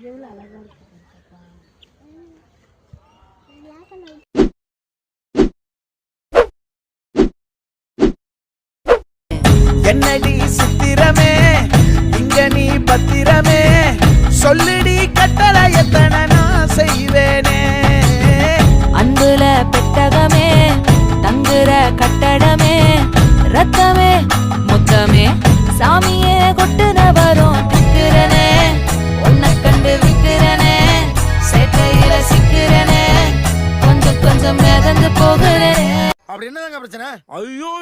எவ்வளோ அழகா இருக்கு. என்னடி சித்திரமே இங்க நீ பத்திரமே சொல்லிடி கட்டளை எத்தனை நான் செய்வேனே. அன்புல பெட்டகமே தங்குற கட்டடமே ரத்தமே முத்தமே சாமியே கொட்டுன வரும் திக்கிறனே உன்னை கண்டு விக்கிறனே சேட்டையில சிக்கிறனே கொஞ்சம் கொஞ்சம் மிதந்து போகிறேன். அப்படி என்னதாங்க பிரச்சனை? ஐயோ